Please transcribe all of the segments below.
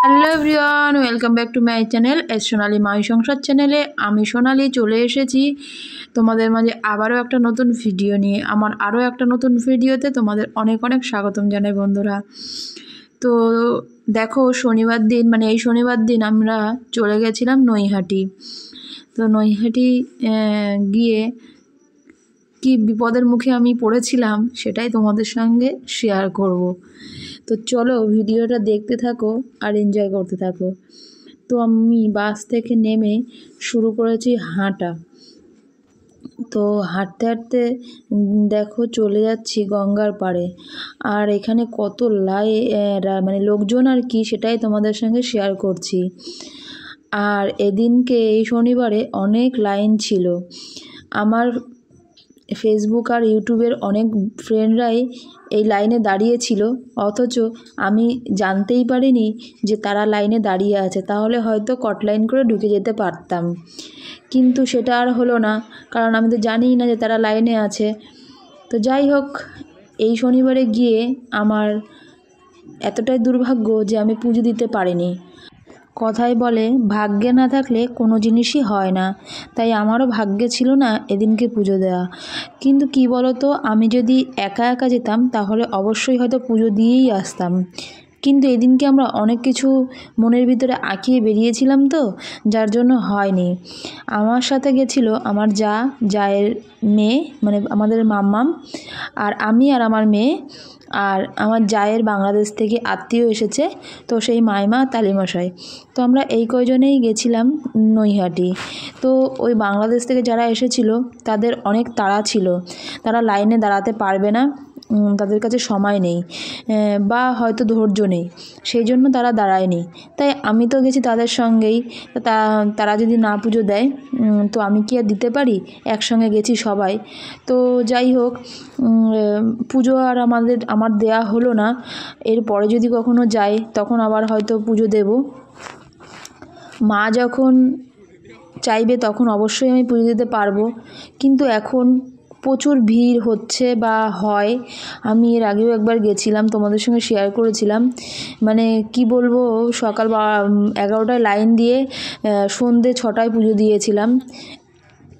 Hello everyone, welcome back to my channel S Sonali my Sansar চ্যানেলে। আমি সোনালি চলে এসেছি তোমাদের মাঝে আবারও একটা নতুন ভিডিও নিয়ে। আমার আরও একটা নতুন ভিডিওতে তোমাদের অনেক অনেক স্বাগতম জানাই বন্ধুরা। তো দেখো, শনিবার দিন এই শনিবার দিন আমরা চলে গেছিলাম নৈহাটি। তো নৈহাটি গিয়ে কি বিপদের মুখে আমি পড়েছিলাম সেটাই তোমাদের সঙ্গে শেয়ার করব। তো চলো ভিডিওটা দেখতে থাকো আর এনজয় করতে থাকো। তো আমি বাস থেকে নেমে শুরু করেছি হাঁটা। তো হাঁটতে হাঁটতে দেখো চলে যাচ্ছি গঙ্গার পাড়ে। আর এখানে কত লোকজন আর কি, সেটাই তোমাদের সঙ্গে শেয়ার করছি। আর এদিনকে এই শনিবারে অনেক লাইন ছিল। আমার ফেসবুক আর ইউটিউবের অনেক ফ্রেন্ডরাই এই লাইনে দাঁড়িয়েছিল, অথচ আমি জানতেই পারিনি যে তারা লাইনে দাঁড়িয়ে আছে। তাহলে হয়তো কটলাইন করে ঢুকে যেতে পারতাম, কিন্তু সেটা আর হলো না, কারণ আমি তো জানিই না যে তারা লাইনে আছে। তো যাই হোক, এই শনিবারে গিয়ে আমার এতটাই দুর্ভাগ্য যে আমি পুজো দিতে পারিনি। কথায় বলে ভাগ্যে না থাকলে কোনো জিনিসই হয় না, তাই আমারও ভাগ্যে ছিল না এদিনকে পুজো দেওয়া। কিন্তু কি বলো তো, আমি যদি একা একা যেতাম তাহলে অবশ্যই হয়তো পুজো দিয়েই আসতাম। কিন্তু এদিনকে আমরা অনেক কিছু মনের ভিতরে আঁকিয়ে বেরিয়েছিলাম, তো যার জন্য হয়নি। আমার সাথে গেছিল আমার জায়ের মেয়ে, আমাদের মাম্মাম, আর আমি আর আমার মেয়ে। আর আমার জায়ের বাংলাদেশ থেকে আত্মীয় এসেছে, তো সেই মাইমা তালিমশাই। তো আমরা এই কয়জনেই গেছিলাম নৈহাটি। তো ওই বাংলাদেশ থেকে যারা এসেছিল তাদের অনেক তাড়া ছিল, তারা লাইনে দাঁড়াতে পারবে না, তাদের কাছে সময় নেই বা হয়তো ধৈর্য নেই, সেই জন্য তারা দাঁড়ায়নি। তাই আমি তো গেছি তাদের সঙ্গেই। তারা যদি না পুজো দেয় তো আমি কি আর দিতে পারি? একসঙ্গে গেছি সবাই। তো যাই হোক, পুজো আর আমার দেয়া হলো না। এরপরে যদি কখনো যাই তখন আবার হয়তো পুজো দেব। মা যখন চাইবে তখন অবশ্যই আমি পুজো দিতে পারবো। কিন্তু এখন প্রচুর ভিড় হচ্ছে বা হয়। আমি এর আগেও একবার গেছিলাম, তোমাদের সঙ্গে শেয়ার করেছিলাম। কি বলবো, সকাল 11টায় লাইন দিয়ে সন্ধ্যে 6টায় পুজো দিয়েছিলাম।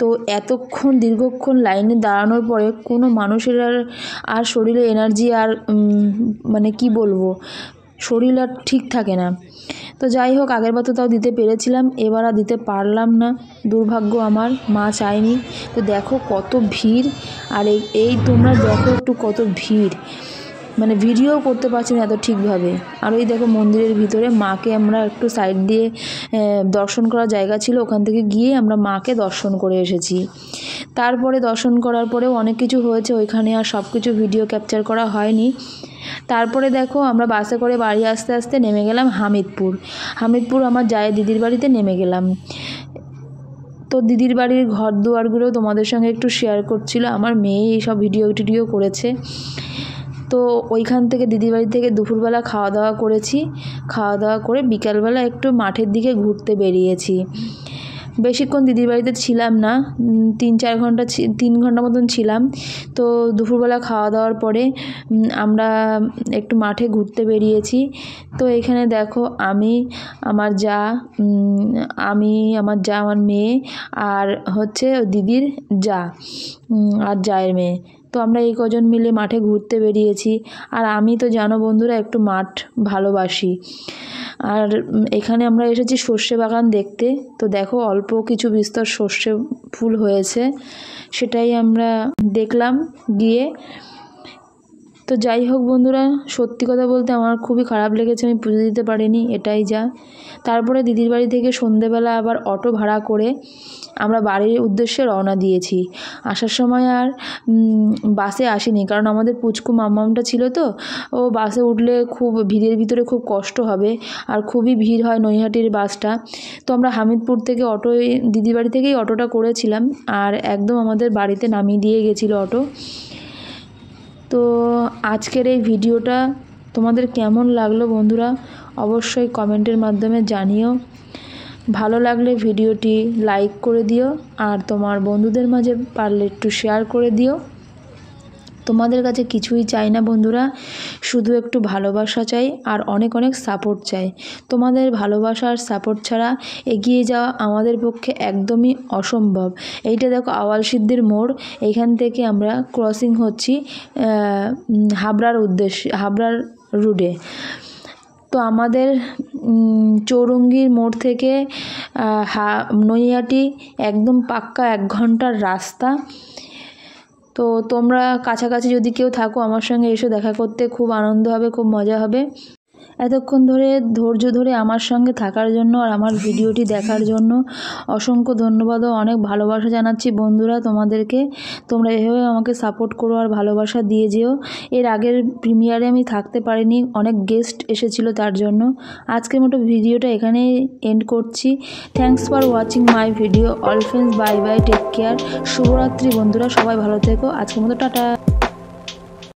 তো এতক্ষণ দীর্ঘক্ষণ লাইনে দাঁড়ানোর পরে কোনো মানুষের আর শরীরে এনার্জি আর কি বলবো, শরীর আর ঠিক থাকে না। তো যাই হোক, আগেরবার তো তাও দিতে পেরেছিলাম, এবার আর দিতে পারলাম না, দুর্ভাগ্য আমার, মা চায়নি। তো দেখো কত ভিড়। আর এই তোমরা দেখো একটু কত ভিড়, ভিডিও করতে পারছি না এত ঠিকভাবে। আর ওই দেখো মন্দিরের ভিতরে মাকে আমরা একটু সাইড দিয়ে দর্শন করার জায়গা ছিল, ওখান থেকে গিয়ে আমরা মাকে দর্শন করে এসেছি। তারপরে দর্শন করার পরেও অনেক কিছু হয়েছে ওইখানে, আর সব কিছু ভিডিও ক্যাপচার করা হয়নি। তারপরে দেখো আমরা বাসে করে বাড়ি আস্তে আস্তে নেমে গেলাম হামিদপুর আমার জায়ের দিদির বাড়িতে নেমে গেলাম। তো দিদির বাড়ির ঘর দুয়ারগুলো তোমাদের সঙ্গে একটু শেয়ার করছিল, আমার মেয়ে এইসব ভিডিও করেছে। তো ওইখান থেকে দিদির বাড়ি থেকে দুপুরবেলা খাওয়া দাওয়া করেছি। খাওয়া দাওয়া করে বিকালবেলা একটু মাঠের দিকে ঘুরতে বেরিয়েছি। বেশিক্ষণ দিদির বাড়িতে ছিলাম না, 3 ঘন্টা মতন ছিলাম। তো দুপুরবেলা খাওয়া দাওয়ার পরে আমরা একটু মাঠে ঘুরতে বেরিয়েছি। তো এখানে দেখো আমার আমার মেয়ে আর হচ্ছে দিদির আর জায়ের মেয়ে। তো আমরা এই কজন মিলে মাঠে ঘুরতে বেরিয়েছি। আর আমি তো জানো বন্ধুরা, একটু মাঠ ভালোবাসি। আর এখানে আমরা এসেছি সর্ষে বাগান দেখতে। তো দেখো অল্প কিছু বিস্তর সর্ষে ফুল হয়েছে, সেটাই আমরা দেখলাম গিয়ে। তো যাই হোক বন্ধুরা, সত্যি কথা বলতে আমার খুবই খারাপ লেগেছে আমি পুজো দিতে পারিনি, এটাই যা। তারপরে দিদির বাড়ি থেকে সন্ধেবেলা আবার অটো ভাড়া করে আমরা বাড়ির উদ্দেশ্যে রওনা দিয়েছি। আসার সময় আর বাসে আসিনি, কারণ আমাদের পুচকু মাম্মামটা ছিল, তো ও বাসে উঠলে খুব ভিড়ের ভিতরে খুব কষ্ট হবে, আর খুবই ভিড় হয় নৈহাটির বাসটা। তো আমরা হামিদপুর থেকে দিদির বাড়ি থেকেই অটোটা করেছিলাম, আর একদম আমাদের বাড়িতে নামিয়ে দিয়ে গেছিলো অটো। তো আজকের এই ভিডিওটা তোমাদের কেমন লাগলো বন্ধুরা, অবশ্যই কমেন্টের মাধ্যমে জানিও। ভালো লাগলে ভিডিওটি লাইক করে দিও, আর তোমার বন্ধুদের মাঝে পারলে একটু শেয়ার করে দিও। তো তোমাদের কাছে কিছুই চাই না বন্ধুরা, শুধু একটু ভালোবাসা চাই আর অনেক অনেক সাপোর্ট চাই। তোমাদের ভালোবাসা আর সাপোর্ট ছাড়া এগিয়ে যাওয়া আমাদের পক্ষে একদমই অসম্ভব। এইটা দেখো আওয়ালসিদ্ধির মোড়, এইখান থেকে আমরা ক্রসিং হচ্ছি হাবড়ার উদ্দেশ্যে, হাবড়ার রুটে। তো আমাদের চৌরঙ্গীর মোড় থেকে নৈহাটি একদম পাক্কা 1 ঘন্টার রাস্তা। তো তোমরা কাছাকাছি যদি কেউ থাকো আমার সঙ্গে এসে দেখা করতে খুব আনন্দ হবে, খুব মজা হবে। এতক্ষণ ধরে ধৈর্য ধরে আমার সঙ্গে থাকার জন্য আর আমার ভিডিওটি দেখার জন্য অসংখ্য ধন্যবাদ ও অনেক ভালোবাসা জানাচ্ছি বন্ধুরা তোমাদেরকে। তোমরা এভাবে আমাকে সাপোর্ট করো আর ভালোবাসা দিয়ে যেও। এর আগের প্রিমিয়ারে আমি থাকতে পারিনি, অনেক গেস্ট এসেছিল তার জন্য। আজকের মতো ভিডিওটা এখানেই এন্ড করছি। Thanks for watching my video. All friends bye bye, take care. শুভরাত্রি বন্ধুরা, সবাই ভালো থেকো। আজকের মতো টাটা।